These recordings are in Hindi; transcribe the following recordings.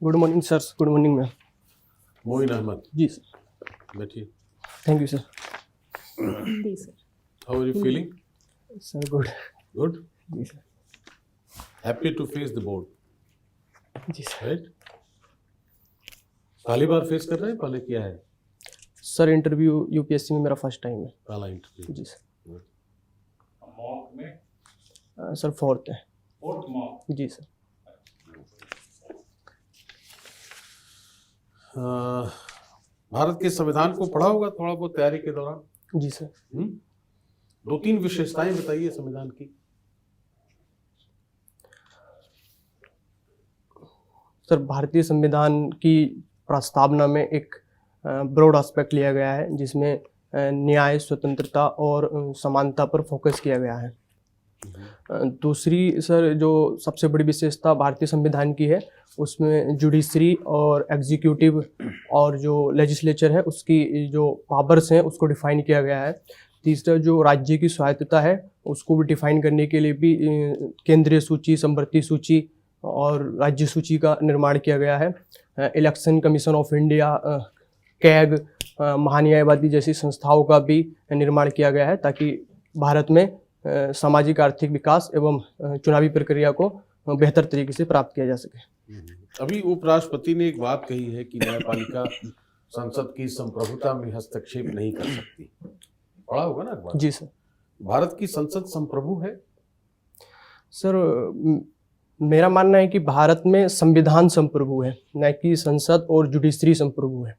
Good morning sir. Good morning ma'am. Moin Ahmed ji sir. बैठिए। Thank you sir. जी sir. How are you feeling? Sir good. Good. जी sir. Happy to face the board, जी सर। राइट? पहली बार फेस कर रहे हैं, पहले किया है? सर इंटरव्यू यूपीएससी में मेरा फर्स्ट टाइम है। पहला इंटरव्यू। जी सर। मॉक में सर फोर्थ है। Fourth mock. जी सर। भारत के संविधान को पढ़ा होगा थोड़ा बहुत तैयारी के दौरान। जी सर। दो तीन विशेषताएं बताइए संविधान की। सर भारतीय संविधान की प्रस्तावना में एक ब्रॉड एस्पेक्ट लिया गया है जिसमें न्याय, स्वतंत्रता और समानता पर फोकस किया गया है। दूसरी सर जो सबसे बड़ी विशेषता भारतीय संविधान की है उसमें जुडिशरी और एग्जीक्यूटिव और जो लेजिस्लेचर है उसकी जो पावर्स हैं उसको डिफाइन किया गया है। तीसरा जो राज्य की स्वायत्तता है उसको भी डिफाइन करने के लिए भी केंद्रीय सूची, समवर्ती सूची और राज्य सूची का निर्माण किया गया है। Election commission of India, CAG, महान्यायवादी जैसी संस्थाओं का भी निर्माण किया गया है ताकि भारत में सामाजिक आर्थिक विकास एवं चुनावी प्रक्रिया को बेहतर तरीके से प्राप्त किया जा सके। अभी उपराष्ट्रपति ने एक बात कही है कि न्यायपालिका संसद की संप्रभुता में हस्तक्षेप नहीं कर सकती। पढ़ा होगा ना अखबार? जी सर। भारत की संसद संप्रभु है? सर मेरा मानना है कि भारत में संविधान संप्रभु है, न कि संसद और जुडिशरी संप्रभु है।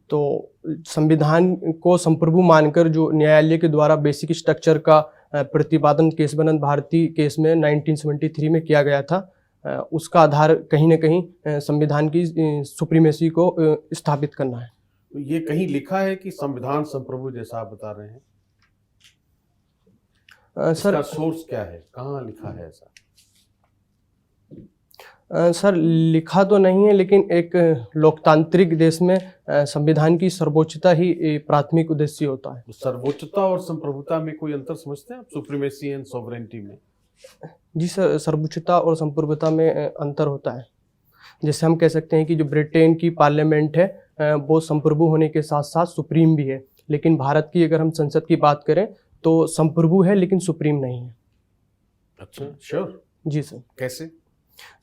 तो संविधान को संप्रभु मानकर जो न्यायालय के द्वारा बेसिक स्ट्रक्चर का प्रतिपादन केशवानंद भारती केस में 1973 में किया गया था, उसका आधार कहीं न कहीं संविधान की सुप्रीमेसी को स्थापित करना है। तो ये कहीं लिखा है कि संविधान संप्रभु जैसा आप बता रहे हैं? सर सोर्स क्या है, कहाँ लिखा है ऐसा? सर लिखा तो नहीं है, लेकिन एक लोकतांत्रिक देश में संविधान की सर्वोच्चता ही प्राथमिक उद्देश्य होता है। तो सर्वोच्चता और संप्रभुता में कोई अंतर समझते हैं आप, सुप्रीमेसी एंड सॉवरेनिटी में? जी सर, सर्वोच्चता और संप्रभुता में अंतर होता है। जैसे हम कह सकते हैं कि जो ब्रिटेन की पार्लियामेंट है वो संप्रभु होने के साथ साथ सुप्रीम भी है, लेकिन भारत की अगर हम संसद की बात करें तो संप्रभु है लेकिन सुप्रीम नहीं है। अच्छा, श्योर? जी सर। कैसे?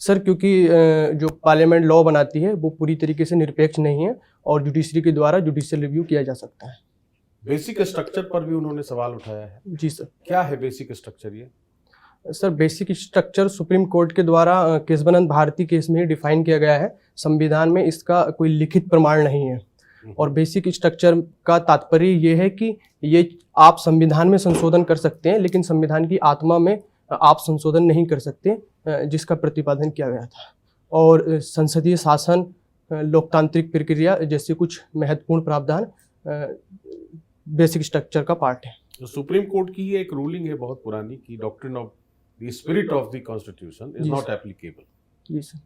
सर क्योंकि जो पार्लियामेंट लॉ बनाती है वो पूरी तरीके से निरपेक्ष नहीं है और जुडिशरी के द्वारा जुडिशियल रिव्यू किया जा सकता है। बेसिक स्ट्रक्चर पर भी उन्होंने सवाल उठाया है। जी सर। क्या है बेसिक स्ट्रक्चर ये? Sir basic structure supreme court के द्वारा केशवानंद भारती केस में ही डिफाइन किया गया है। संविधान में इसका कोई लिखित प्रमाण नहीं है और बेसिक स्ट्रक्चर का तात्पर्य ये है कि ये आप संविधान में संशोधन कर सकते हैं लेकिन संविधान की आत्मा में आप संशोधन नहीं कर सकते, जिसका प्रतिपादन किया गया था। और संसदीय शासन, लोकतांत्रिक प्रक्रिया जैसे कुछ महत्वपूर्ण प्रावधान बेसिक स्ट्रक्चर का पार्ट है। तो सुप्रीम कोर्ट की ये एक रूलिंग है बहुत पुरानी कि doctrine of the spirit of the constitution is not applicable. जी सर।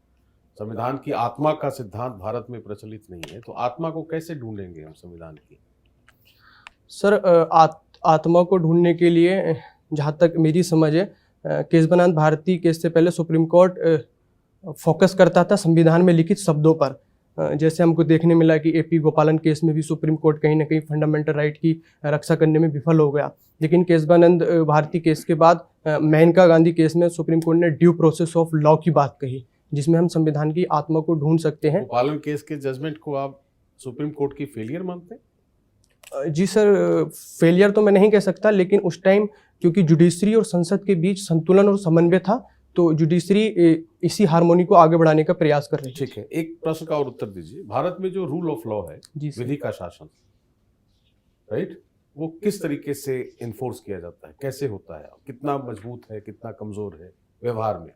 संविधान की आत्मा का सिद्धांत भारत में प्रचलित नहीं है, तो आत्मा को कैसे ढूंढेंगे हम संविधान की? सर आत्मा को ढूंढने के लिए जहाँ तक मेरी समझ है केशवानंद भारती केस से पहले सुप्रीम कोर्ट फोकस करता था संविधान में लिखित शब्दों पर। जैसे हमको देखने मिला कि एपी गोपालन केस में भी सुप्रीम कोर्ट कहीं ना कहीं फंडामेंटल राइट की रक्षा करने में विफल हो गया, लेकिन केशवानंद भारती केस के बाद मेनका गांधी केस में सुप्रीम कोर्ट ने ड्यू प्रोसेस ऑफ लॉ की बात कही, जिसमें हम संविधान की आत्मा को ढूंढ सकते हैं। गोपालन केस के जजमेंट को आप सुप्रीम कोर्ट की फेलियर मानते हैं? जी सर, फेलियर तो मैं नहीं कह सकता, लेकिन उस टाइम क्योंकि जुडिशरी और संसद के बीच संतुलन और समन्वय था तो जुडिशरी इसी हार्मोनी को आगे बढ़ाने का प्रयास कर रही है। ठीक है, एक प्रश्न का और उत्तर दीजिए। भारत में जो रूल ऑफ लॉ है, विधि का शासन, राइट, वो किस तरीके से इन्फोर्स किया जाता है, कैसे होता है, कितना मजबूत है, कितना कमजोर है व्यवहार में?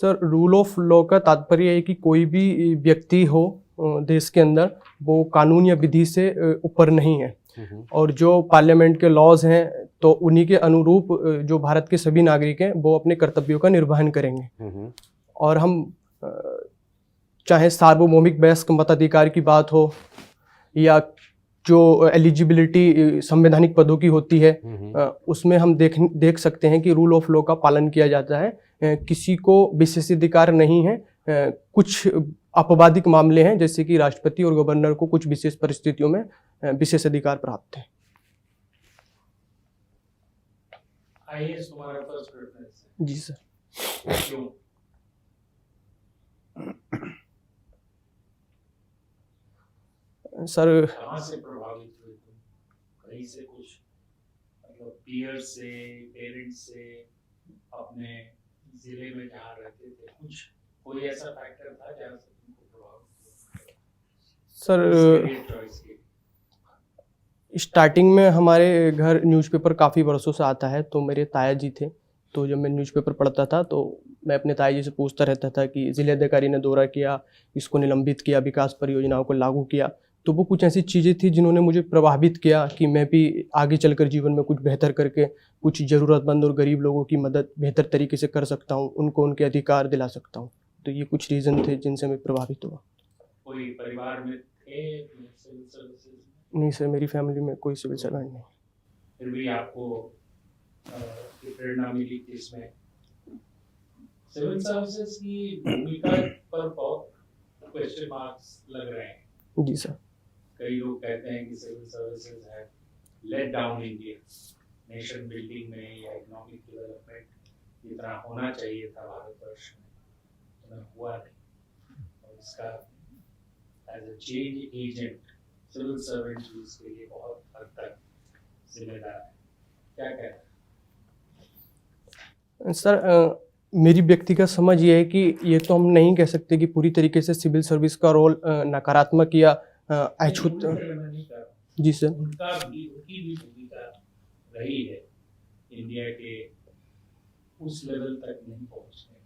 सर रूल ऑफ लॉ का तात्पर्य है कि कोई भी व्यक्ति हो देश के अंदर वो कानून या विधि से ऊपर नहीं है और जो पार्लियामेंट के लॉज हैं तो उन्हीं के अनुरूप जो भारत के सभी नागरिक हैं वो अपने कर्तव्यों का निर्वहन करेंगे। और हम चाहे सार्वभौमिक वयस्क मताधिकार की बात हो या जो एलिजिबिलिटी संवैधानिक पदों की होती है उसमें हम देख सकते हैं कि रूल ऑफ लॉ का पालन किया जाता है। किसी को विशेषाधिकार नहीं है कुछ आपराधिक मामले हैं, जैसे कि राष्ट्रपति और गवर्नर को कुछ विशेष परिस्थितियों में विशेष अधिकार प्राप्त हैं। आईएएस तुम्हारा फर्स्ट प्रेफरेंस है? जी सर। क्यों? सर कहाँ से प्रभावित हुए तुम? कहीं से कुछ मतलब पीयर से, पेरेंट्स से, अपने जिले में जहाँ रहते थे, कुछ कोई ऐसा फैक्टर था जहाँ से तुमको प्रभावित हुआ? सर चॉइस की स्टार्टिंग में हमारे घर न्यूज़पेपर काफ़ी वर्षों से आता है, तो मेरे ताया जी थे। तो जब मैं न्यूज़पेपर पढ़ता था तो मैं अपने ताया जी से पूछता रहता था कि जिलाधिकारी ने दौरा किया, इसको निलंबित किया, विकास परियोजनाओं को लागू किया। तो वो कुछ ऐसी चीज़ें थी जिन्होंने मुझे प्रभावित किया कि मैं भी आगे चलकर जीवन में कुछ बेहतर करके कुछ ज़रूरतमंद और गरीब लोगों की मदद बेहतर तरीके से कर सकता हूँ, उनको उनके अधिकार दिला सकता हूँ। तो ये कुछ रीज़न थे जिनसे मैं प्रभावित हुआ। कोई परिवार में थे सिविल सर्विसेज में? नहीं सर, मेरी फैमिली में कोई सिविल सर्वेंट नहीं। फिर भी आपको की प्रेरणा मिली कि इसमें सिविल सर्विसेज की भूमिका पर बहुत क्वेश्चन मार्क्स लग रहे हैं। जी सर। कई लोग कहते हैं कि सिविल सर्विसेज है let down India nation building में या इकोनॉमिक डेवलपमेंट जितना होना चाहिए था भारतवर्ष में, उतना हुआ नहीं। और इसका as a change agent civil servant भी इसके लिए बहुत हद तक जिम्मेदार है। क्या कहते हैं सर? मेरी व्यक्तिगत समझ ये है कि ये तो हम नहीं कह सकते कि पूरी तरीके से सिविल सर्विस का रोल नकारात्मक या अछूत। जी सर। उनकी भी भूमिका रही है इंडिया के उस लेवल तक नहीं पहुंचने।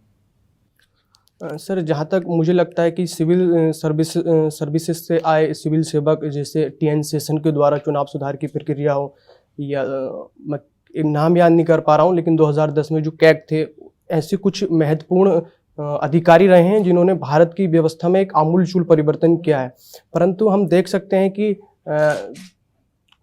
सर जहाँ तक मुझे लगता है कि सिविल सर्विसेज से आए सिविल सेवक, जैसे टीएन सेशन के द्वारा चुनाव सुधार की प्रक्रिया हो, या मैं एक नाम याद नहीं कर पा रहा हूँ, लेकिन 2010 में जो कैग थे, ऐसे कुछ महत्वपूर्ण अधिकारी रहे हैं जिन्होंने भारत की व्यवस्था में एक आमूलचूल परिवर्तन किया है। परंतु हम देख सकते हैं कि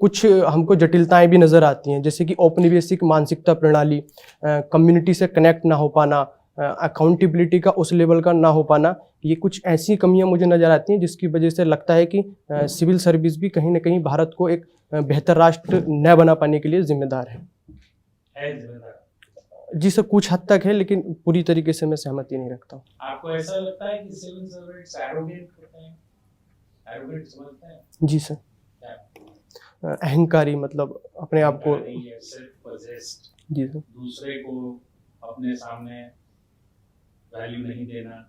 कुछ हमको जटिलताएं भी नज़र आती हैं, जैसे कि औपनिवेशिक मानसिकता प्रणाली, कम्युनिटी से कनेक्ट ना हो पाना, अकाउंटेबिलिटी का उस लेवल का ना हो पाना। ये कुछ ऐसी कमियां मुझे नज़र आती हैं जिसकी वजह से लगता है कि सिविल सर्विस भी कहीं ना कहीं भारत को एक बेहतर राष्ट्र न बना पाने के लिए जिम्मेदार है। जी सर, कुछ हद तक है, लेकिन पूरी तरीके से मैं सहमति नहीं रखता हूँ। आपको ऐसा लगता है कि सिविल सर्वेंट्स एरोगेंट होते हैं? एरोगेंट समझते हैं? जी सर। अहंकारी, मतलब अपने आप को। Self possessed. जी सर। दूसरे को अपने सामने वैल्यू नहीं देना,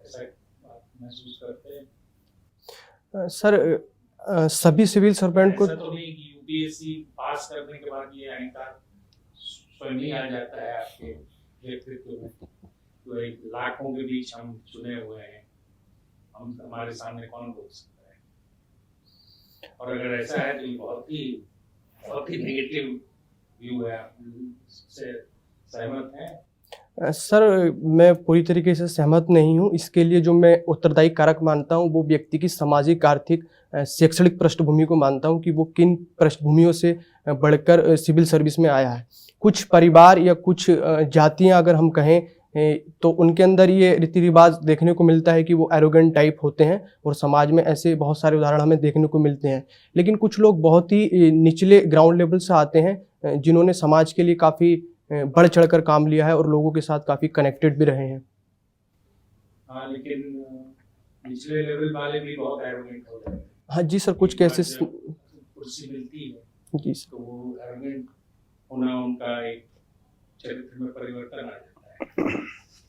ऐसा आप महसूस करते हैं? सर सभी सिविल सर्वेंट को ऐसा तो नहीं कि यूपीएससी पास करने के बाद ये अहंकार स्वयं ही आ जाता है आपके व्यक्तित्व में? तो एक लाखों के बीच हम चुने हुए हैं, हम हमारे सामने कौन बोल सकता है? और अगर ऐसा है तो ये बहुत ही नेगेटिव व्यू है। आप से सहमत हैं? सर मैं पूरी तरीके से सहमत नहीं हूँ। इसके लिए जो मैं उत्तरदायी कारक मानता हूँ वो व्यक्ति की सामाजिक, आर्थिक, शैक्षणिक पृष्ठभूमि को मानता हूँ कि वो किन पृष्ठभूमियों से बढ़कर सिविल सर्विस में आया है। कुछ परिवार या कुछ जातियाँ अगर हम कहें तो उनके अंदर ये रीति रिवाज देखने को मिलता है कि वो एरोगेंट टाइप होते हैं, और समाज में ऐसे बहुत सारे उदाहरण हमें देखने को मिलते हैं। लेकिन कुछ लोग बहुत ही निचले ग्राउंड लेवल से आते हैं जिन्होंने समाज के लिए काफ़ी बढ़ चढ़कर काम लिया है और लोगों के साथ काफ़ी कनेक्टेड भी रहे हैं। हाँ, लेकिन निचले लेवल वाले भी बहुत एरोगेंट हो जाते हैं। हाँ जी सर, कुछ केसेस। कुर्सी मिलती है जी सर। तो वो एरोगेंट होना उनका एक चरित्र में परिवर्तन आ जाता है।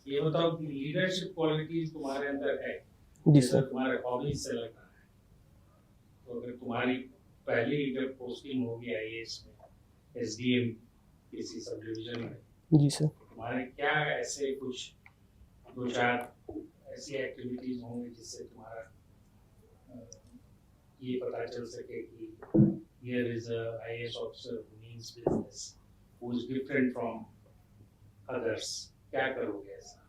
ये बताओ कि लीडरशिप क्वालिटीज तुम्हारे अंदर है? जी सर। तुम्हारे हॉबीज से लग रहा है। तो अगर तुम्हारी पहली जब पोस्टिंग होगी आईएएस में, एसडीएम किसी सब डिवीजन में, जी सर, तुम्हारे क्या ऐसे कुछ दो चार ऐसी एक्टिविटीज होंगी जिससे तुम्हारा ये पता चल सके कि here is a IAS officer who means business, who is different from others? क्या करोगे ऐसा?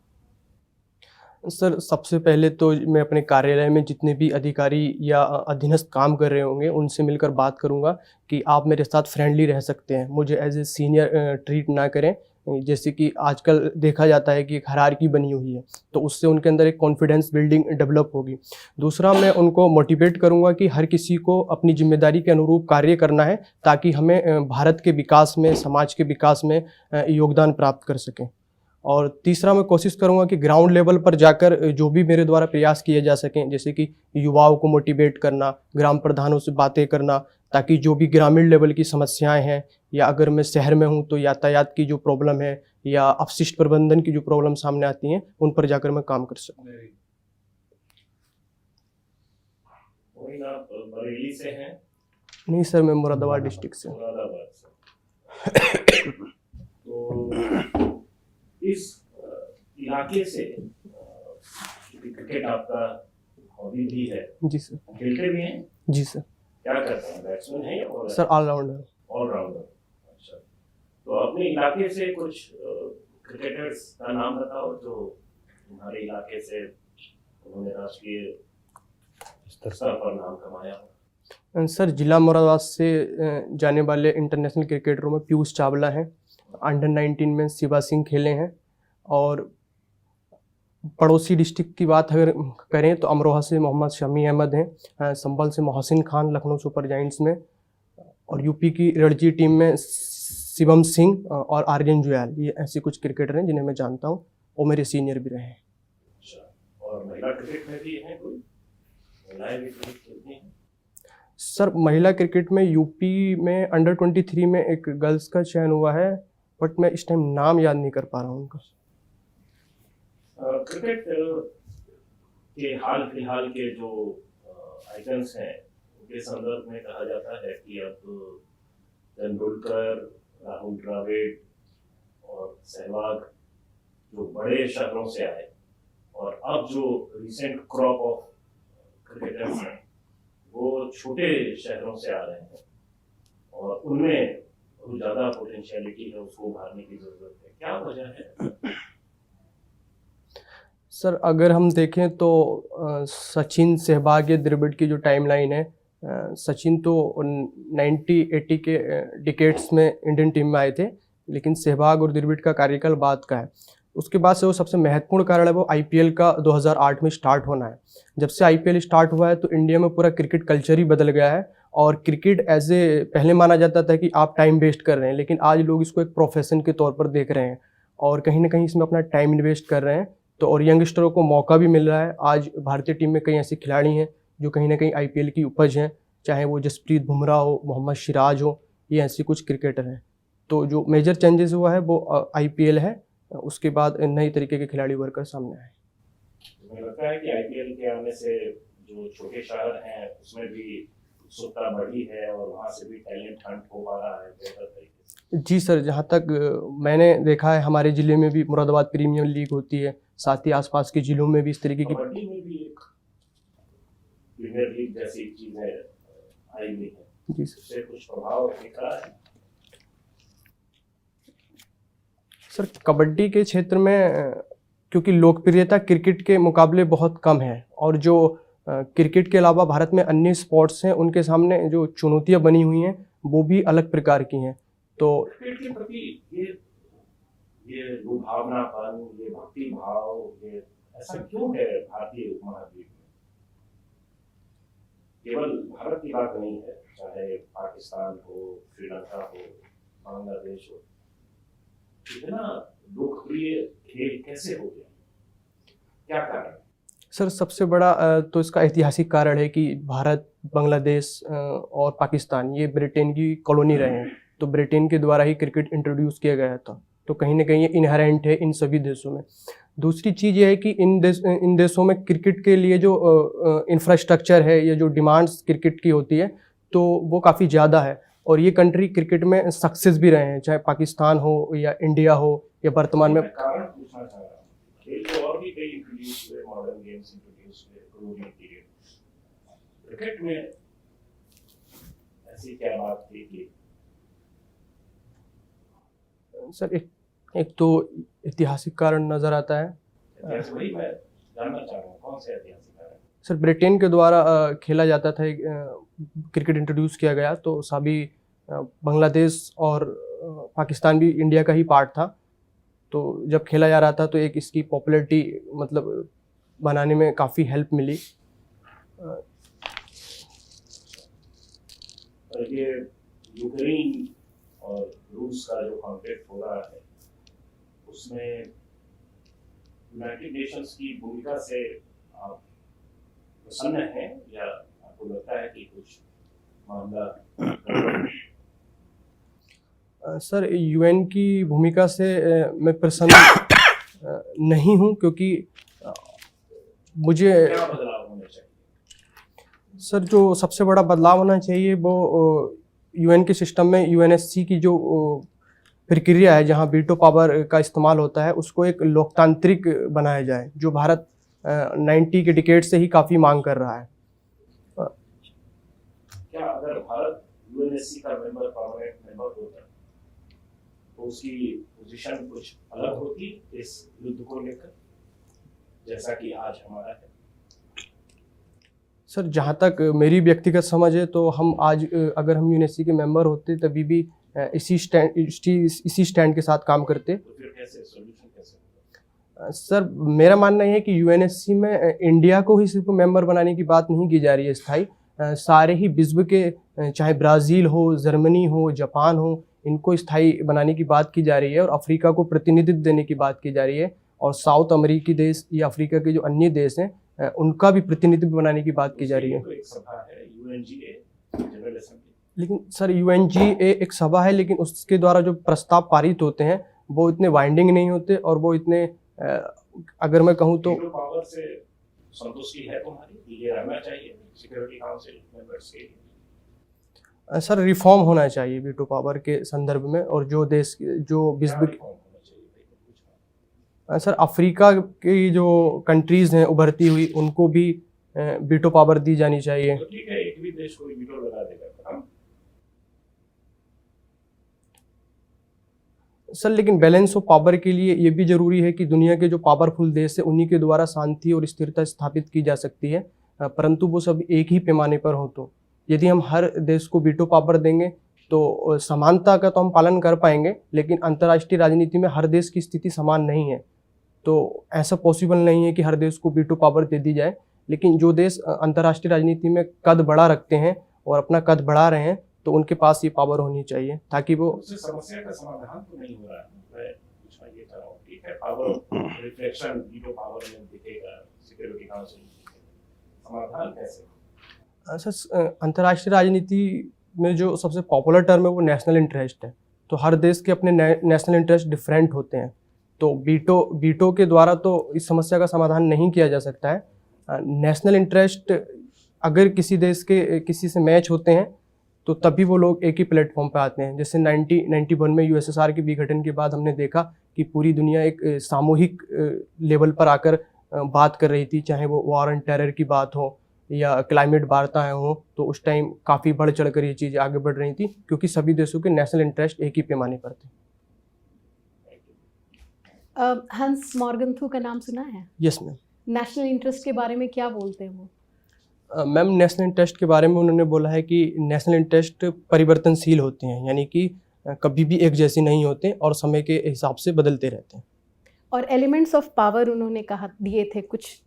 सर सबसे पहले तो मैं अपने कार्यालय में जितने भी अधिकारी या अधीनस्थ काम कर रहे होंगे उनसे मिलकर बात करूंगा कि आप मेरे साथ फ्रेंडली रह सकते हैं, मुझे एज ए सीनियर ट्रीट ना करें। जैसे कि आजकल देखा जाता है कि एक हायरार्की बनी हुई है, तो उससे उनके अंदर एक कॉन्फिडेंस बिल्डिंग डेवलप होगी। दूसरा, मैं उनको मोटिवेट करूंगा कि हर किसी को अपनी जिम्मेदारी के अनुरूप कार्य करना है, ताकि हमें भारत के विकास में, समाज के विकास में योगदान प्राप्त कर सकें। और तीसरा, मैं कोशिश करूंगा कि ग्राउंड लेवल पर जाकर जो भी मेरे द्वारा प्रयास किए जा सकें, जैसे कि युवाओं को मोटिवेट करना, ग्राम प्रधानों से बातें करना, ताकि जो भी ग्रामीण लेवल की समस्याएं हैं, या अगर मैं शहर में हूं तो यातायात की जो प्रॉब्लम है या अपशिष्ट प्रबंधन की जो प्रॉब्लम सामने आती हैं, उन पर जाकर मैं काम कर सकूं। आप बरेली से हैं? नहीं सर, मैं मुरादाबाद डिस्ट्रिक्ट से। मुरादाबाद से। तो इस इलाके से क्रिकेट आपका हॉबी भी है? जी सर। खेलते भी हैं? जी सर। क्या करते हैं, बैट्समैन हैं या सर ऑलराउंडर? ऑलराउंडर। अच्छा, तो अपने इलाके से कुछ क्रिकेटर्स का नाम बताओ जो तुम्हारे इलाके से उन्होंने राष्ट्रीय स्तर पर नाम कमाया हो। सर जिला मुरादाबाद से जाने वाले इंटरनेशनल क्रिकेटरों में पीयूष चावला हैं, अंडर 19 में शिवा सिंह खेले हैं, और पड़ोसी डिस्ट्रिक्ट की बात अगर करें तो अमरोहा से मोहम्मद शमी अहमद हैं, संभल से मोहसिन खान लखनऊ सुपर जायंट्स में, और यूपी की रणजी टीम में शिवम सिंह और आर्यन जुयाल, ये ऐसे कुछ क्रिकेटर हैं जिन्हें मैं जानता हूँ, वो मेरे सीनियर भी रहे हैं। अच्छा, और महिला क्रिकेट में भी हैं कोई? महिलाएं भी क्रिकेट खेलती हैं? सर महिला क्रिकेट में यूपी में अंडर 23 में एक गर्ल्स का चयन हुआ है, बट मैं इस टाइम नाम याद नहीं कर पा रहा हूँ उनका। क्रिकेट के हाल फिलहाल के जो आइकन्स हैं उनके संदर्भ में कहा जाता है कि अब तेंदुलकर, राहुल द्रविड़ और सहवाग जो बड़े शहरों से आए, और अब जो रिसेंट क्रॉप ऑफ क्रिकेटर्स हैं वो छोटे शहरों से आ रहे हैं, और उनमें बहुत ज़्यादा पोटेंशियलिटी है, उसको उभारने की ज़रूरत है। क्या वजह है? सर अगर हम देखें तो सचिन, सहवाग, द्रविड़ की जो टाइमलाइन है, सचिन तो 90-80 के डिकेड्स में इंडियन टीम में आए थे, लेकिन सहवाग और द्रविड़ का कार्यकाल बाद का है। उसके बाद से वो सबसे महत्वपूर्ण कारण है वो आईपीएल का 2008 में स्टार्ट होना है। जब से आईपीएल स्टार्ट हुआ है तो इंडिया में पूरा क्रिकेट कल्चर ही बदल गया है, और क्रिकेट एज ए पहले माना जाता था कि आप टाइम वेस्ट कर रहे हैं, लेकिन आज लोग इसको एक प्रोफेशन के तौर पर देख रहे हैं और कहीं ना कहीं इसमें अपना टाइम इन्वेस्ट कर रहे हैं। तो और यंगस्टरों को मौका भी मिल रहा है। आज भारतीय टीम में कई ऐसे खिलाड़ी हैं जो कहीं ना कहीं आईपीएल की उपज हैं, चाहे वो जसप्रीत बुमराह हो, मोहम्मद सिराज हो, ये ऐसे कुछ क्रिकेटर हैं। तो जो मेजर चेंजेस हुआ है वो आईपीएल है, उसके बाद नई तरीके के खिलाड़ी उभर कर सामने आए। मुझे लगता है कि आईपीएल के आने से जो छोटे शहर हैं उसमें भी उत्सुकता बढ़ी है और वहाँ से भी टैलेंट हंट हो पा रहा है बेहतर तरीके से। जी सर, जहाँ तक मैंने देखा है हमारे ज़िले में भी मुरादाबाद प्रीमियर लीग होती है, साथ ही आसपास के ज़िलों में भी इस तरीके की कबड्डी में भी एक प्रीमियर लीग जैसी चीज़ें आई हुई हैं। जी सर। उससे कुछ प्रभाव दिख रहा है? सर कबड्डी के क्षेत्र में क्योंकि लोकप्रियता क्रिकेट के मुकाबले बहुत कम है, और जो क्रिकेट के अलावा भारत में अन्य स्पोर्ट्स हैं उनके सामने जो चुनौतियां बनी हुई हैं वो भी अलग प्रकार की हैं। तो क्रिकेट के प्रति ये लुभावनापन, ये भक्ति भाव, ये ऐसा क्यों है भारतीय उपमहाद्वीप में? केवल भारत की बात नहीं है, चाहे पाकिस्तान हो, श्रीलंका हो, बांग्लादेश हो, इतना लोकप्रिय खेल कैसे हो गया? क्या कारण है? सर सबसे बड़ा तो इसका ऐतिहासिक कारण है कि भारत, बांग्लादेश और पाकिस्तान ये ब्रिटेन की कॉलोनी रहे हैं, तो ब्रिटेन के द्वारा ही क्रिकेट इंट्रोड्यूस किया गया था, तो कहीं ना कहीं ये इनहेरेंट है इन सभी देशों में। दूसरी चीज़ ये है कि इन देशों में क्रिकेट के लिए जो इंफ्रास्ट्रक्चर है या जो डिमांड्स क्रिकेट की होती है तो वो काफ़ी ज़्यादा है, और ये कंट्री क्रिकेट में सक्सेस भी रहे हैं, चाहे पाकिस्तान हो या इंडिया हो या वर्तमान में। कारण पूछना चाह रहा हूँ, खेल तो और भी कई इंट्रोड्यूस हुए, मॉडर्न गेम्स इंट्रोड्यूस हुए कोलोनियल पीरियड, क्रिकेट में ऐसी क्या बात थी कि? सर एक तो ऐतिहासिक कारण नज़र आता है। वही मैं जानना चाह रहा हूँ कौन से ऐतिहासिक कारण? सर ब्रिटेन के द्वारा खेला जाता था, क्रिकेट इंट्रोड्यूस किया गया तो सभी बांग्लादेश और पाकिस्तान भी इंडिया का ही पार्ट था। तो जब खेला जा रहा था तो एक इसकी पॉपुलैरिटी मतलब बनाने में काफ़ी हेल्प मिली। और ये यूक्रेन और रूस का जो कॉन्फ्लिक्ट हो रहा है उसमें यूनाइटेड नेशंस की भूमिका से आप प्रसन्न हैं या आपको लगता है कि कुछ मामला? सर यूएन की भूमिका से मैं प्रसन्न नहीं हूं, क्योंकि मुझे क्या बदलाव होने चाहिए? सर जो सबसे बड़ा बदलाव होना चाहिए वो यूएन के सिस्टम में यूएनएससी की जो प्रक्रिया है जहां वीटो पावर का इस्तेमाल होता है उसको एक लोकतांत्रिक बनाया जाए, जो भारत 90 के डिकेड से ही काफ़ी मांग कर रहा है। क्या अगर भारत यूएनएससी का मेंबर, परमानेंट मेंबर होता तो उसकी पोजीशन कुछ अलग होती इस युद्ध को लेकर, जैसा कि आज हमारा है? सर जहाँ तक मेरी व्यक्तिगत समझ है तो हम आज अगर हम यूएनएससी के मेंबर होते तभी भी इसी स्टैंड के साथ काम करते। तो फिर कैसे सॉल्यूशन कैसे होगा? सर मेरा मानना है कि यूएनएससी में इंडिया को ही सिर्फ मेंबर बनाने की बात नहीं की जा रही है स्थायी, सारे ही विश्व के चाहे ब्राज़ील हो, जर्मनी हो, जापान हो, इनको स्थायी बनाने की बात की जा रही है और अफ्रीका को प्रतिनिधित्व देने की बात की जा रही है, और साउथ अमेरिकी देश या अफ्रीका के जो अन्य देश हैं उनका भी प्रतिनिधित्व बनाने की बात की जा रही है। तो एक सभा है यूएनजीए जनरल असेंबली, लेकिन सर यूएनजीए एक सभा है, लेकिन उसके द्वारा जो प्रस्ताव पारित होते हैं वो इतने बाइंडिंग नहीं होते, और वो इतने अगर मैं कहूँ तो वीटो पावर से संतुष्टि है तुम्हारी? ये रहना चाहिए सिक्योरिटी काउंसिल मेंबर्स के लिए? सर रिफॉर्म होना चाहिए वीटो पावर के संदर्भ में, और जो देश जो विश्व क्या रिफॉर्म होना चाहिए भाई, कुछ सर अफ्रीका की जो कंट्रीज़ हैं उभरती हुई उनको भी वीटो पावर दी जानी चाहिए। तो ठीक है, एक भी देश कोई वीटो लगा देगा काम। सर लेकिन बैलेंस ऑफ पावर के लिए ये भी ज़रूरी है कि दुनिया के जो पावरफुल देश है उन्हीं के द्वारा शांति और स्थिरता स्थापित की जा सकती है, परंतु वो सब एक ही पैमाने पर हो। तो यदि हम हर देश को वीटो पावर देंगे तो समानता का तो हम पालन कर पाएंगे, लेकिन अंतर्राष्ट्रीय राजनीति में हर देश की स्थिति समान नहीं है, तो ऐसा पॉसिबल नहीं है कि हर देश को वीटो पावर दे दी जाए। लेकिन जो देश अंतर्राष्ट्रीय राजनीति में कद बड़ा रखते हैं और अपना कद बढ़ा रहे हैं तो उनके पास ये पावर होनी चाहिए, ताकि वो उससे समस्या का समाधान तो नहीं हो रहा है। मैं पूछना ये चाह रहा हूँ, ठीक है पावर रिफ्लेक्शन वीटो पावर में दिखेगा सिक्योरिटी काउंसिल, समाधान कैसे? सर अंतर्राष्ट्रीय राजनीति में जो सबसे पॉपुलर टर्म है वो नेशनल इंटरेस्ट है, तो हर देश के अपने नेशनल इंटरेस्ट डिफरेंट होते हैं, तो वीटो के द्वारा तो इस समस्या का समाधान नहीं किया जा सकता है। नेशनल इंटरेस्ट अगर किसी देश के किसी से मैच होते हैं तो तभी वो लोग एक ही प्लेटफॉर्म पे आते हैं। जैसे 1991 में यूएसएसआर के विघटन के बाद हमने देखा कि पूरी दुनिया एक सामूहिक लेवल पर आकर बात कर रही थी, चाहे वो वॉर एंड टेरर की बात हो या क्लाइमेट वार्ताएं हो, तो उस टाइम काफ़ी बढ़ चढ़ कर ये चीज़ें आगे बढ़ रही थी क्योंकि सभी देशों के नेशनल इंटरेस्ट एक ही पैमाने पर थे। हंस मॉर्गन्थु का नाम सुना है? Yes ma'am. नेशनल इंटरेस्ट के बारे में क्या बोलते हैं वो? मैम नेशनल इंटरेस्ट के बारे में उन्होंने बोला है कि नेशनल इंटरेस्ट परिवर्तनशील होते हैं, यानी कि कभी भी एक जैसे नहीं होते और समय के हिसाब से बदलते रहते हैं। और एलिमेंट्स ऑफ पावर उन्होंने कहा दिए थे, कुछ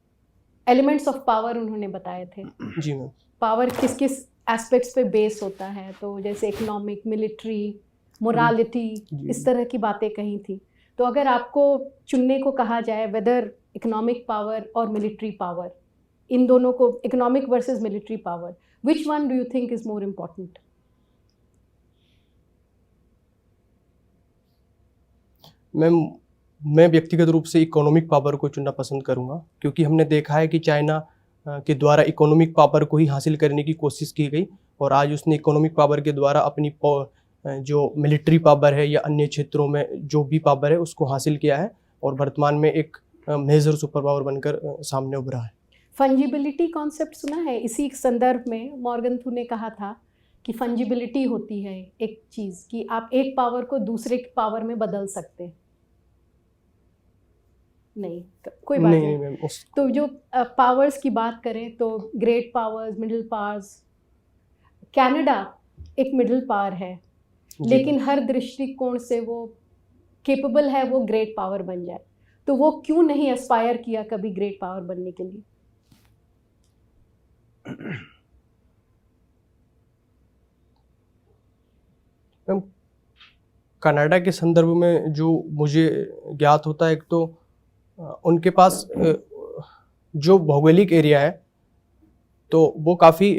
एलिमेंट्स ऑफ पावर उन्होंने बताए थे। जी मैम। पावर किस किस एस्पेक्ट्स पे बेस होता है, तो जैसे इकोनॉमिक, मिलिट्री, मोरालिटी, इस तरह की बातें कही थी। तो अगर आपको चुनने को कहा जाए वेदर इकोनॉमिक पावर और मिलिट्री पावर, इन दोनों को, economic versus military power, which one do you think is more important? Ma'am मैं व्यक्तिगत रूप से इकोनॉमिक पावर को चुनना पसंद करूंगा, क्योंकि हमने देखा है कि चाइना के द्वारा इकोनॉमिक पावर को ही हासिल करने की कोशिश की गई और आज उसने इकोनॉमिक पावर के द्वारा अपनी जो मिलिट्री पावर है या अन्य क्षेत्रों में जो भी पावर है उसको हासिल किया है और वर्तमान में एक मेजर सुपर पावर बनकर सामने उभरा है। फंजिबिलिटी कॉन्सेप्ट सुना है? इसी संदर्भ में मॉर्गन्थु ने कहा था कि फंजिबिलिटी होती है एक चीज़, कि आप एक पावर को दूसरे पावर में बदल सकते हैं। नहीं, कोई बात नहीं नहीं। नहीं मैम, उस तो जो पावर्स की बात करें तो great powers, middle powers, Canada एक मिडिल पावर है, जी। लेकिन हर दृष्टिकोण से वो केपेबल है वो ग्रेट पावर बन जाए, तो वो क्यों नहीं एस्पायर किया कभी ग्रेट पावर बनने के लिए? मैम, कनाडा के संदर्भ में जो मुझे ज्ञात होता है, एक तो उनके पास जो भौगोलिक एरिया है तो वो काफ़ी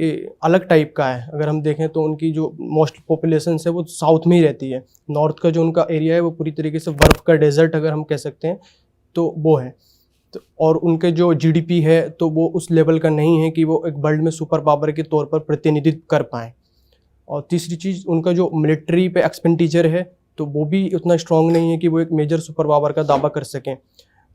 अलग टाइप का है। अगर हम देखें तो उनकी जो मोस्ट पॉपुलेशन है वो साउथ में ही रहती है। नॉर्थ का जो उनका एरिया है वो पूरी तरीके से बर्फ़ का डेजर्ट अगर हम कह सकते हैं तो वो है। तो और उनके जो जीडीपी है तो वो उस लेवल का नहीं है कि वो एक वर्ल्ड में सुपर पावर के तौर पर प्रतिनिधित्व कर पाएँ। और तीसरी चीज़, उनका जो मिलिट्री पे एक्सपेंडिचर है तो वो भी उतना स्ट्रॉन्ग नहीं है कि वो एक मेजर सुपर पावर का दावा कर सकें।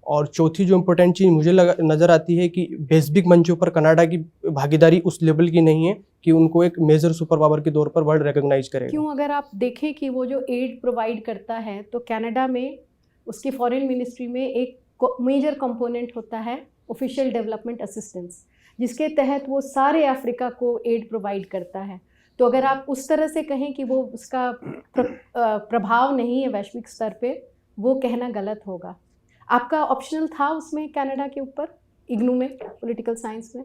और चौथी जो इम्पोर्टेंट चीज़ मुझे नज़र आती है कि वैश्विक मंचों पर कनाडा की भागीदारी उस लेवल की नहीं है कि उनको एक मेजर सुपर पावर के तौर पर वर्ल्ड रिकॉग्नाइज करेगा। क्यों? अगर आप देखें कि वो जो एड प्रोवाइड करता है तो कनाडा में उसकी फॉरेन मिनिस्ट्री में एक मेजर कंपोनेंट होता है ऑफिशियल डेवलपमेंट असिस्टेंस, जिसके तहत वो सारे अफ्रीका को एड प्रोवाइड करता है। तो अगर आप उस तरह से कहें कि वो उसका प्रभाव नहीं है वैश्विक स्तर पे, वो कहना गलत होगा। आपका ऑप्शनल था उसमें कनाडा के ऊपर, इग्नू में, पॉलिटिकल साइंस में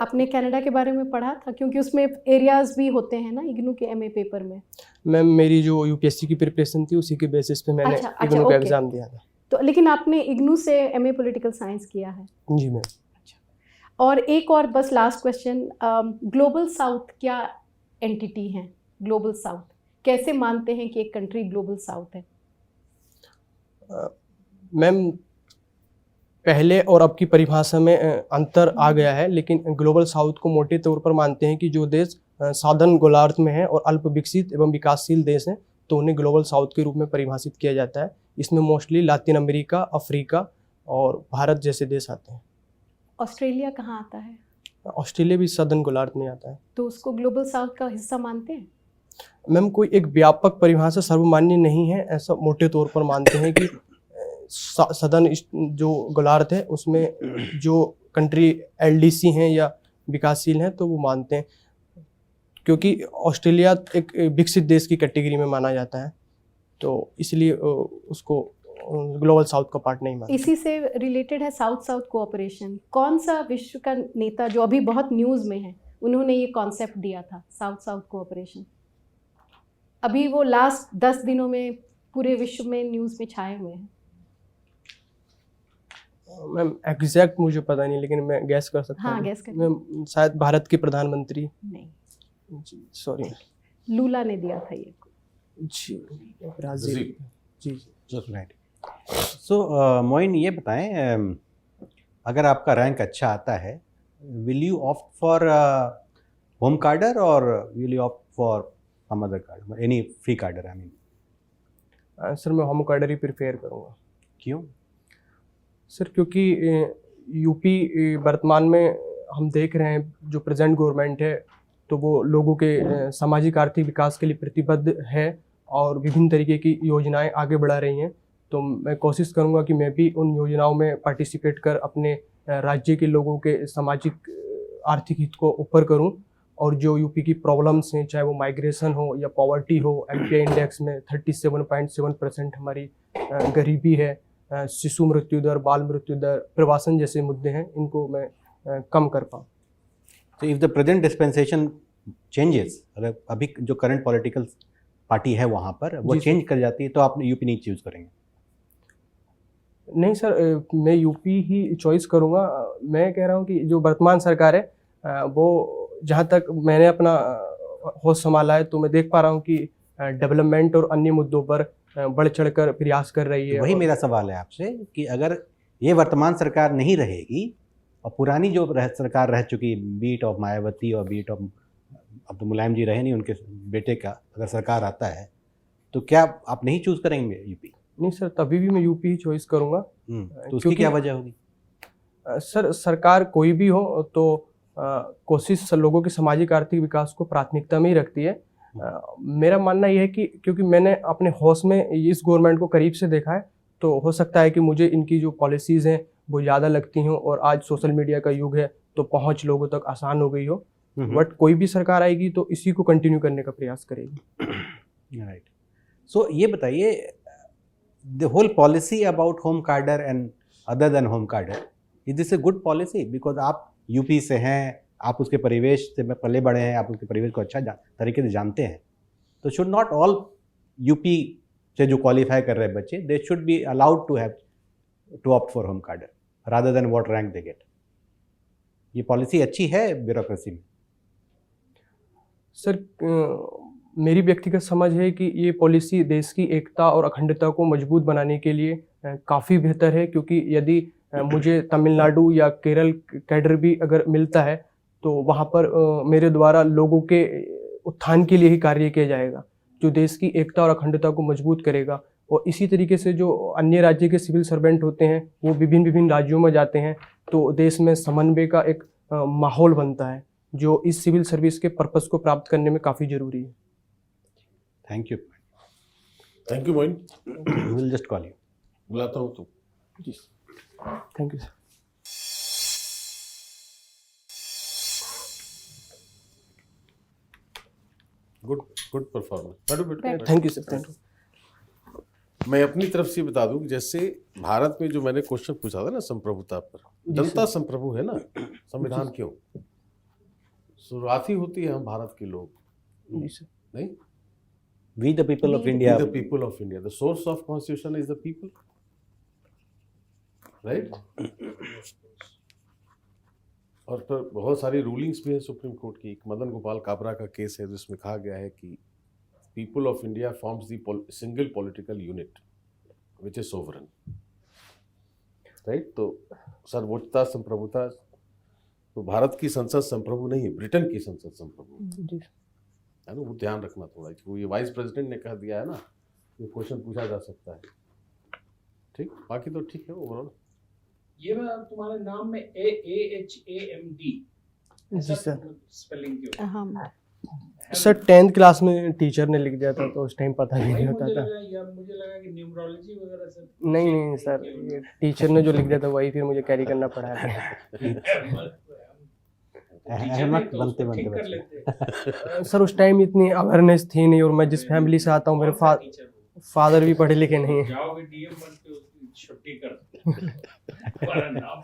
आपने कनाडा के बारे में पढ़ा था? क्योंकि उसमें एरियाज भी होते हैं ना इग्नू के एमए पेपर में। मैम, मेरी जो यूपीएससी की प्रिपरेशन थी उसी के बेसिस पे मैंने इग्नू का एग्ज़ाम दिया था। तो लेकिन आपने इग्नू से एमए पॉलिटिकल साइंस किया है? जी मैम। और एक और बस लास्ट क्वेश्चन, ग्लोबल साउथ क्या एंटिटी है? ग्लोबल साउथ कैसे मानते हैं कि एक कंट्री ग्लोबल साउथ है? मैम, पहले और अब की परिभाषा में अंतर आ गया है, लेकिन ग्लोबल साउथ को मोटे तौर पर मानते हैं कि जो देश साधन गोलार्ध में है और अल्प विकसित एवं विकासशील देश हैं तो उन्हें ग्लोबल साउथ के रूप में परिभाषित किया जाता है। इसमें मोस्टली लातिन अमेरिका, अफ्रीका और भारत जैसे देश आते हैं। ऑस्ट्रेलिया कहाँ आता है? ऑस्ट्रेलिया भी साधन गोलार्ध में आता है। तो उसको ग्लोबल साउथ का हिस्सा मानते हैं? मैम, कोई एक व्यापक परिभाषा सर्वमान्य नहीं है, ऐसा मोटे तौर पर मानते हैं कि सदन जो गोलार्ध है उसमें जो कंट्री एलडीसी हैं या विकासशील हैं तो वो मानते हैं, क्योंकि ऑस्ट्रेलिया एक विकसित देश की कैटेगरी में माना जाता है तो इसलिए उसको ग्लोबल साउथ का पार्ट नहीं मानते। इसी से रिलेटेड है साउथ साउथ कोऑपरेशन। कौन सा विश्व का नेता जो अभी बहुत न्यूज़ में है, उन्होंने ये कॉन्सेप्ट दिया था साउथ साउथ कोऑपरेशन? अभी वो लास्ट 10 दिनों में पूरे विश्व में न्यूज़ में छाए हुए हैं। मैम, एग्जैक्ट मुझे पता नहीं, लेकिन मैं गैस कर सकता हूँ। हाँ, गैस कर। मैम, शायद भारत के प्रधानमंत्री। नहीं, जी सॉरी, लूला ने दिया था ये। जी ब्राजील। जी जस्ट राइट। सो मोइन, ये बताएं, अगर आपका रैंक अच्छा आता है, will you opt for home cadre और will you opt for some other cadre, any free cadre? I mean sir, मैं होम कार्डर ही प्रेफर करूँगा। क्यों? सर, क्योंकि यूपी वर्तमान में हम देख रहे हैं जो प्रेजेंट गवर्नमेंट है तो वो लोगों के सामाजिक आर्थिक विकास के लिए प्रतिबद्ध है और विभिन्न तरीके की योजनाएं आगे बढ़ा रही हैं। तो मैं कोशिश करूंगा कि मैं भी उन योजनाओं में पार्टिसिपेट कर अपने राज्य के लोगों के सामाजिक आर्थिक हित को ऊपर करूं और जो यूपी की प्रॉब्लम्स हैं, चाहे वो माइग्रेशन हो या पॉवर्टी हो, एमपीआई इंडेक्स में 37.7% हमारी गरीबी है, शिशु मृत्यु दर, बाल मृत्यु दर, प्रवासन जैसे मुद्दे हैं, इनको मैं कम कर पाऊँ। तो if the present dispensation changes, अगर अभी जो करंट पॉलिटिकल पार्टी है वहाँ पर वो चेंज कर जाती है तो आप यूपी नहीं चूज़ करेंगे? नहीं सर, मैं यूपी ही चॉइस करूँगा। मैं कह रहा हूँ कि जो वर्तमान सरकार है वो, जहाँ तक मैंने अपना होश संभाला है तो मैं देख पा रहा हूँ कि डेवलपमेंट और अन्य मुद्दों पर बढ़ चढ़कर प्रयास कर रही है। वही मेरा सवाल है आपसे कि अगर ये वर्तमान सरकार नहीं रहेगी और पुरानी जो सरकार रह चुकी, बीट ऑफ मायावती और बीट ऑफ, अब तो मुलायम जी रहे नहीं, उनके बेटे का अगर सरकार आता है तो क्या आप नहीं चूज़ करेंगे यूपी? नहीं सर, तभी भी मैं यूपी ही चॉइस करूँगा। तो उसकी क्या वजह होगी? सर, सरकार कोई भी हो तो कोशिश लोगों के सामाजिक आर्थिक विकास को प्राथमिकता में ही रखती है। मेरा मानना यह है कि क्योंकि मैंने अपने होश में इस गवर्नमेंट को करीब से देखा है तो हो सकता है कि मुझे इनकी जो पॉलिसीज़ हैं वो ज़्यादा लगती हों, और आज सोशल मीडिया का युग है तो पहुंच लोगों तक आसान हो गई हो, बट कोई भी सरकार आएगी तो इसी को कंटिन्यू करने का प्रयास करेगी। राइट। सो ये बताइए, the whole policy about home cadre and other than home cadre, is this a good policy? Because आप यूपी से हैं, आप उसके परिवेश से पले बड़े हैं, आप उसके परिवेश को अच्छा तरीके से जानते हैं, तो शुड नॉट ऑल यूपी से जो क्वालिफाई कर रहे हैं बच्चे, they should be allowed to opt for home cadre rather than what rank they get? ये पॉलिसी अच्छी है ब्यूरोक्रेसी में? सर, मेरी व्यक्तिगत समझ है कि ये पॉलिसी देश की एकता और अखंडता को मजबूत बनाने के लिए काफ़ी बेहतर है, क्योंकि यदि मुझे तमिलनाडु या केरल कैडर भी अगर मिलता है तो वहाँ पर मेरे द्वारा लोगों के उत्थान के लिए ही कार्य किया जाएगा, जो देश की एकता और अखंडता को मजबूत करेगा। और इसी तरीके से जो अन्य राज्य के सिविल सर्वेंट होते हैं वो विभिन्न राज्यों में जाते हैं, तो देश में समन्वय का एक माहौल बनता है, जो इस सिविल सर्विस के पर्पस को प्राप्त करने में काफ़ी ज़रूरी है। Thank you. Thank you Moin, will just call you. बुलाता हूँ तो। जी, thank you sir. Good performance. बैठो बैठो। Thank you sir, thank you. मैं अपनी तरफ से बता दूं कि जैसे भारत में जो मैंने क्वेश्चन पूछा था ना संप्रभुता पर, जनता संप्रभु है ना, संविधान क्यों? शुरुआती होती है हम भारत के लोग, जी सर। नहीं? We the people of India. The people of India. The source of constitution is the people, right? और फिर बहुत सारी रूलिंग्स भी है सुप्रीम कोर्ट की। एक मदन गोपाल काबरा का केस है जिसमें कहा गया है कि people of India forms the single political unit which is sovereign, right? तो सर्वोच्चता संप्रभुता, तो भारत की संसद संप्रभु नहीं है, ब्रिटेन की संसद संप्रभु है ना, वो ध्यान रखना थोड़ा, कि वो ये वाइस प्रेसिडेंट ने कह दिया है ना, ये क्वेश्चन पूछा जा सकता है। ठीक, बाकी तो ठीक है ओवरऑल। ये मैं तुम्हारे नाम में AHAMD जी सर। स्पेलिंग क्यों? हम सर 10th क्लास में टीचर ने लिख दिया था तो उस टाइम पता भी नहीं होता था। मुझे लगा कि न्यूमरोलॉजी वगैरह से। नहीं सर, ये टीचर ने जो लिख दिया था वही फिर मुझे कैरी करना पड़ा है। अहमद बनते बनते सर उस टाइम इतनी अवेयरनेस थी नहीं, और मैं जिस फैमिली से आता हूँ मेरे फादर भी पढ़े लिखे नहीं हैं। जाओगे DM बन के उसकी छुट्टी कर तुम्हारा नाम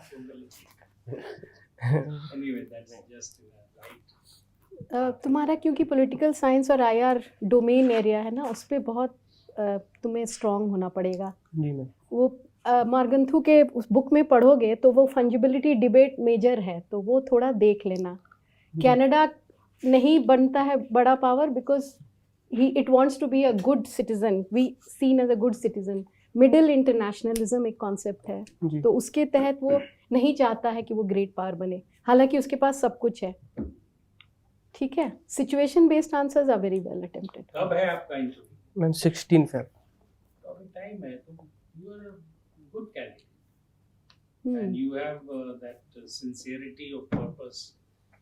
anyway, that's just right. तुम्हारा क्योंकि पॉलिटिकल साइंस और IR डोमेन एरिया है ना, उस पर बहुत तुम्हें स्ट्रांग होना पड़ेगा। जी मैम। वो मार्गंथु के उस बुक में पढ़ोगे तो वो फंजिबिलिटी डिबेट मेजर है, तो वो थोड़ा देख लेना। कनाडा नहीं बनता है बड़ा power because it wants to be a good citizen, we seen as a good citizen. Middle internationalism एक कॉन्सेप्ट है, तो उसके तहत वो नहीं चाहता है कि वो ग्रेट पावर बने, हालांकि उसके पास सब कुछ है। ठीक है, situation based answers are very well attempted. कब है आपका इंटरव्यू? Ma'am 16 Feb. तो अभी टाइम है, तुम you are good candidate and you have that sincerity of purpose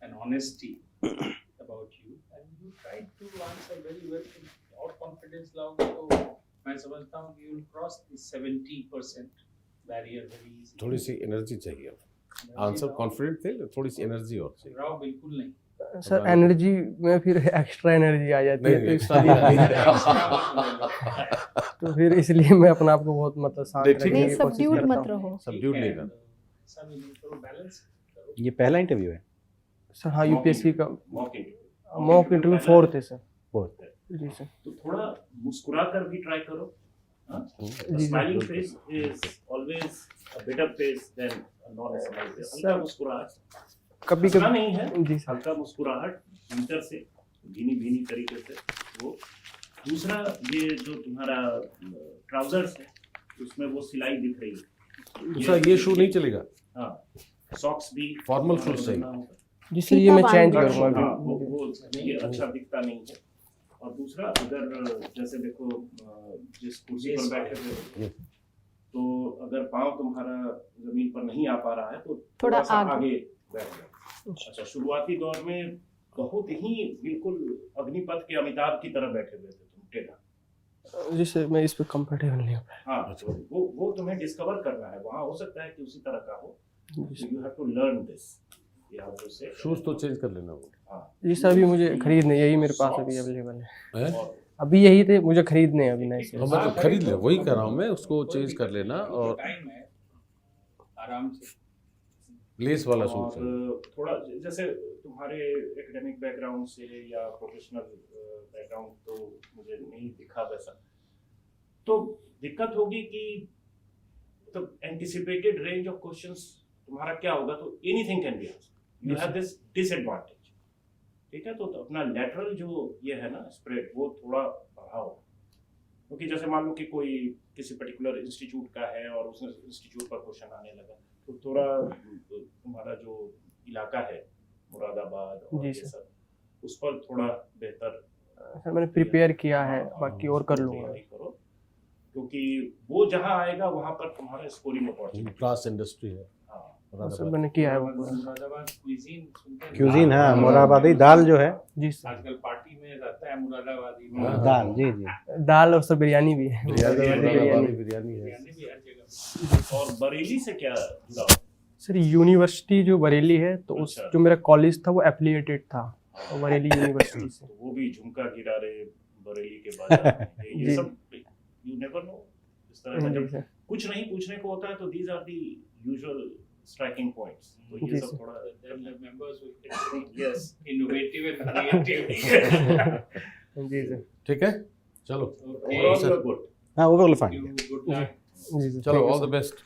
and honesty about you, and you tried to answer very well और confidence लाओगे तो मैं समझता हूँ कि you will cross the 70% barrier very easily। थोड़ी सी एनर्जी चाहिए, आंसर कॉन्फिडेंट थे, थोड़ी सी एनर्जी और चाहिए। राव बिल्कुल नहीं सर, एनर्जी में फिर एक्स्ट्रा एनर्जी आ जाती है, तो तो फिर इसलिए मैं अपने आप को बहुत मतलब शांत रखने नहीं, की कोशिश सबड्यूड करता मत हूँ। रहो। सबड्यूड नहीं करना। सब करो, बैलेंस करो। ये पहला इंटरव्यू है? सर हाँ, UPSC का मॉक इंटरव्यू 4th है सर। 4th। जी सर। तो थोड़ा मुस्कुरा कर भी ट्राई करो। जी smiling face is always a better face than non smiling face. हल्का मुस्कुराहट, कभी हंसना नहीं है, जी सर। हल्का मुस्कुराहट भीतर से भीनी तरीके से वो। दूसरा, ये जो तुम्हारा ट्राउजर्स है उसमें वो सिलाई दिख रही है। दूसरा, ये शू नहीं चलेगा। हाँ, सॉक्स भी फॉर्मल शूज चाहिए। जी सर, ये मैं चेंज फीता करूँगा हाँ, अभी। वो ये अच्छा दिखता नहीं है। और दूसरा, अगर जैसे देखो जिस कुर्सी पर बैठे हुए तो अगर पाँव तुम्हारा जमीन पर नहीं आ पा रहा है तो थोड़ा सा आगे आगे बैठ जाओ। अच्छा, शुरुआती दौर में बहुत ही बिल्कुल अग्निपथ के अमिताभ की तरह बैठे हुए थे तुम, टेढ़ा। जी सर, मैं इस पे कंफर्टेबल नहीं हूँ। हाँ, तो वो तुम्हें डिस्कवर करना है। वहाँ हो सकता है कि उसी तरह का हो, जी you have to learn this. You have to say shoes तो चेंज कर लेना वो हाँ, जी सर, अभी मुझे खरीदने, यही मेरे पास अभी अवेलेबल है। है। और अभी यही थे, मुझे खरीदने हैं अभी नए से। हाँ, मतलब खरीद ले, वही कर रहा हूँ मैं, उसको चेंज कर लेना। और टाइम है, आराम से। लेस वाला और सूट चाहिए। थोड़ा जैसे तुम्हारे एकेडमिक बैकग्राउंड से या प्रोफेशनल बैकग्राउंड तो मुझे नहीं दिखा वैसा, तो दिक्कत होगी कि तो एंटिसिपेटेड रेंज ऑफ क्वेश्चंस तुम्हारा क्या होगा, तो anything can be answered. You have this disadvantage, ठीक है। तो अपना लेटरल जो ये है ना स्प्रेड, वो थोड़ा बढ़ाओ। क्योंकि जैसे मान लो कि कोई किसी पर्टिकुलर इंस्टीट्यूट का है और उस इंस्टीट्यूट पर क्वेश्चन आने लगा, तो थोड़ा तुम्हारा जो इलाका है मुरादाबाद और जी ये सर। सब, उस पर थोड़ा बेहतर सर मैंने प्रिपेयर किया है, हाँ, बाकी और कर लूँगा। तैयारी करो, क्योंकि वो जहाँ आएगा वहाँ पर तुम्हारा स्कोरिंग अपॉर्चुनिटी। क्लास इंडस्ट्री है हाँ, सर मैंने किया है वो पूरा। मुरादाबाद cuisine सुनते हैं? क्यूजीन, हाँ, मुरादाबादी दाल जो है, जी सर, आजकल पार्टी में रहता है मुरादाबादी। हाँ। दाल, जी जी। दाल और सर बिरयानी भी है। बिरयानी बिरयानी है। बिरयानी भी हर जगह। और बरेली से क्या जुड़ा? सर यूनिवर्सिटी जो बरेली है, तो उस अच्छा। जो मेरा कॉलेज था वो एफिलिएटेड था बरेली यूनिवर्सिटी से। तो वो भी झुमका गिरा रहे बरेली के बाजार में, ये जी। सब यू नेवर नो। इस तरह का जी जब सर, कुछ नहीं पूछने को होता है तो these are the usual striking points. तो जी ये सब सर। थोड़ा Then the members will get very yes innovative and creative. जी सर, ठीक है, चलो Okay. Overall good. हाँ, overall fine. You good luck. जी सर। चलो, ऑल द बेस्ट।